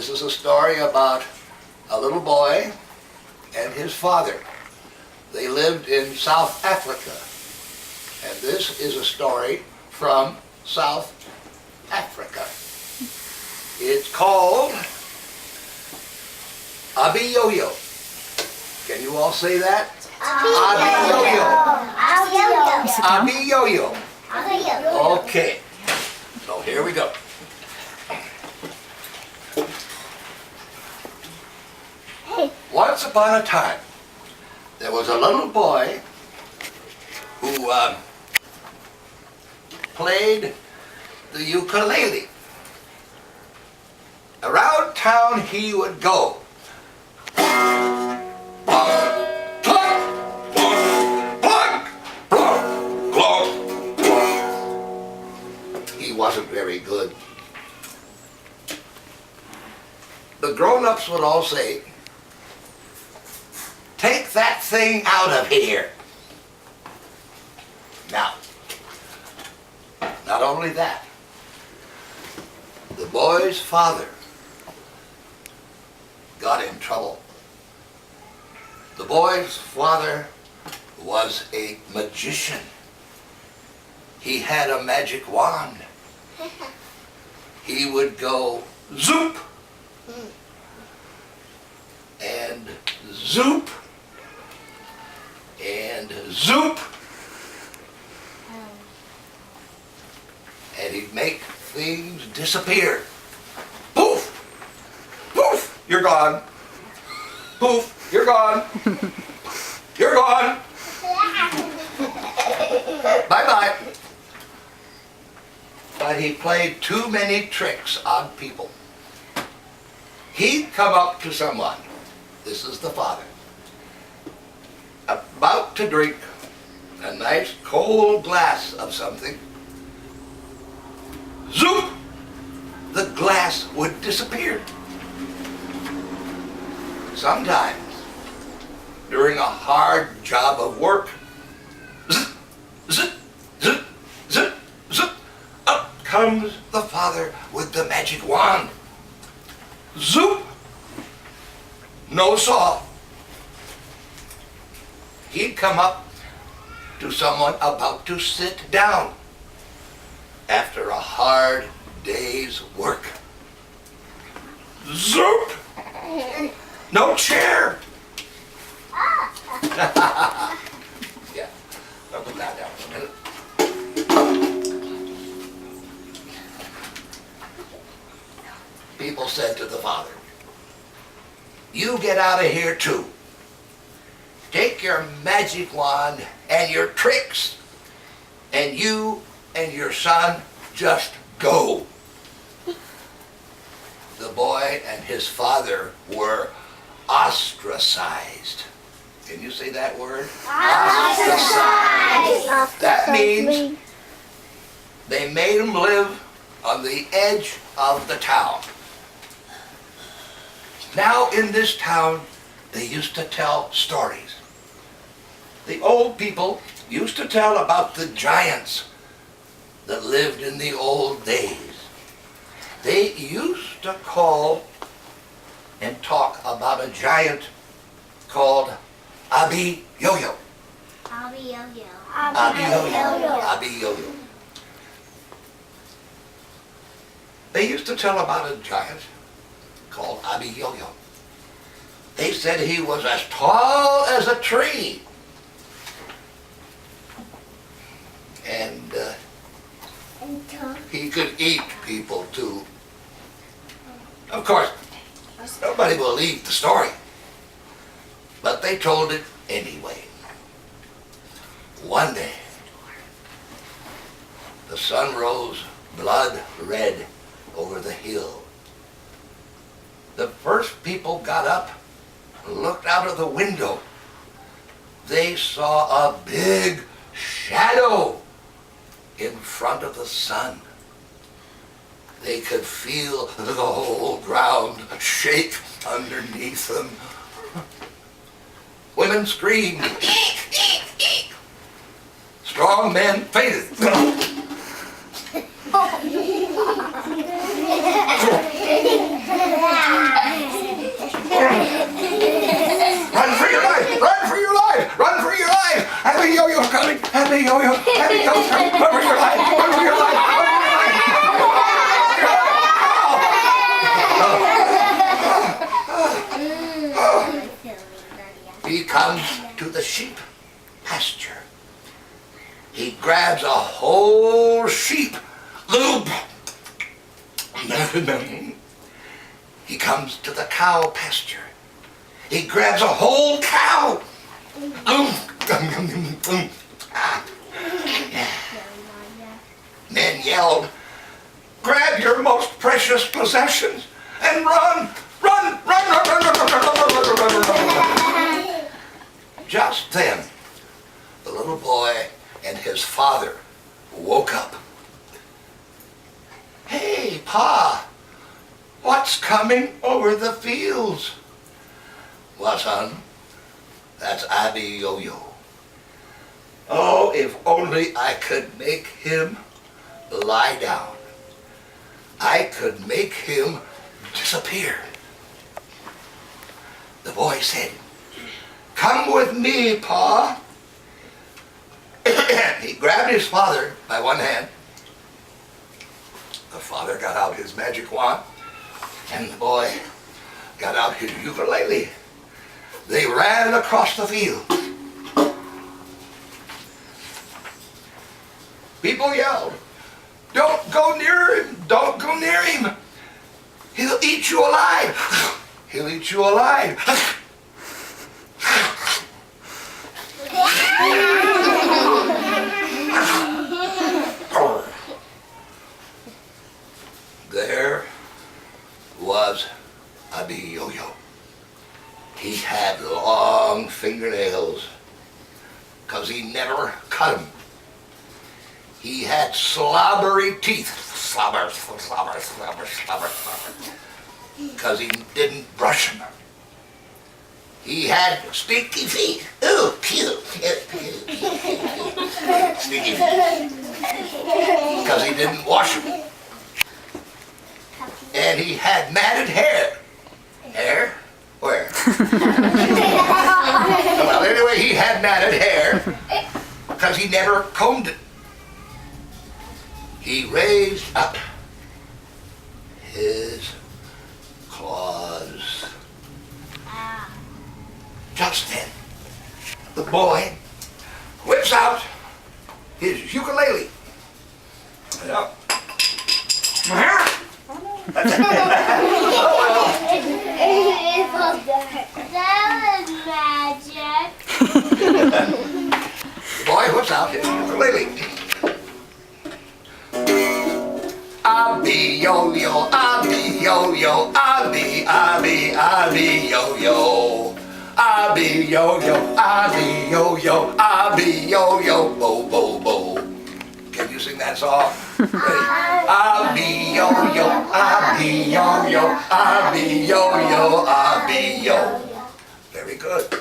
This is a story about a little boy and his father. They lived in South Africa. And this is a story from South Africa. It's called Abiyoyo. Can you all say that? Abiyoyo. Abiyoyo. Okay. So here we go. Once upon a time, there was a little boy who played the ukulele. Around town he would go. He wasn't very good. The grown-ups would all say, "Take that thing out of here." Now, not only that, the boy's father got in trouble. The boy's father was a magician. He had a magic wand. He would go zoop and zoop and zoop, and he'd make things disappear. Poof! Poof! You're gone. Poof! You're gone. You're gone. Bye-bye. But he played too many tricks on people. He'd come up to someone, this is the father, about to drink a nice cold glass of something. Zoop! The glass would disappear. Sometimes, during a hard job of work, zip, zip, zip, zip, zip, up comes the father with the magic wand. Zoop! No saw. He'd come up to someone about to sit down after a hard day's work. Zoop! No chair. Yeah, I'll put that down for a minute. People said to the father, "You get out of here too. Take your magic wand and your tricks, and you and your son just go." The boy and his father were ostracized. Can you say that word? Ostracized. That means they made him live on the edge of the town. Now in this town, they used to tell stories. The old people used to tell about the giants that lived in the old days. They used to call and talk about a giant called Abiyoyo. Abiyoyo. Abiyoyo. Abiyoyo. They used to tell about a giant called Abiyoyo. They said he was as tall as a tree. And he could eat people too. Of course, nobody believed the story, but they told it anyway. One day, the sun rose blood red over the hill. The first people got up and looked out of the window. They saw a big shadow in front of the sun. They could feel the whole ground shake underneath them. Women screamed. Strong men fainted. comes to the sheep pasture. He grabs a whole sheep. He comes to the cow pasture. He grabs a whole cow. Men yelled, "Grab your most precious possessions and run, run, run, run, run, run, run, run, run, run, run, run, run." Just then, the little boy and his father woke up. "Hey, Pa, what's coming over the fields?" "Well, son, that's Abby Yo-Yo. Oh, if only I could make him lie down. I could make him disappear." The boy said, "Come with me, Pa." He grabbed his father by one hand. The father got out his magic wand, and the boy got out his ukulele. They ran across the field. People yelled, "Don't go near him! Don't go near him! He'll eat you alive! He'll eat you alive!" There was Abby Yo-Yo. He had long fingernails, 'cause he never cut them. He had slobbery teeth, slobber, slobber, slobber, slobber, slobber, 'cause he didn't brush them. He had stinky feet. Ooh, pew, pew, pew, pew, pew. Stinky feet, 'cause he didn't wash them. And he had matted hair. Hair? Where? Well, anyway, he had matted hair because he never combed it. He raised up his claws. Just then, the boy whips out his ukulele. Yep. That was magic. The boy whips out his ukulele. Abby Yo-Yo, Abby Yo-Yo, Abby, Abby, Abby Yo-Yo. Abby Yo-Yo, Abby Yo-Yo, Abby Yo-Yo, bo, bo, bo. Can you sing that song? Ready? Abby Yo-Yo, Abby Yo-Yo, Abby Yo-Yo, Abby Yo. Very good.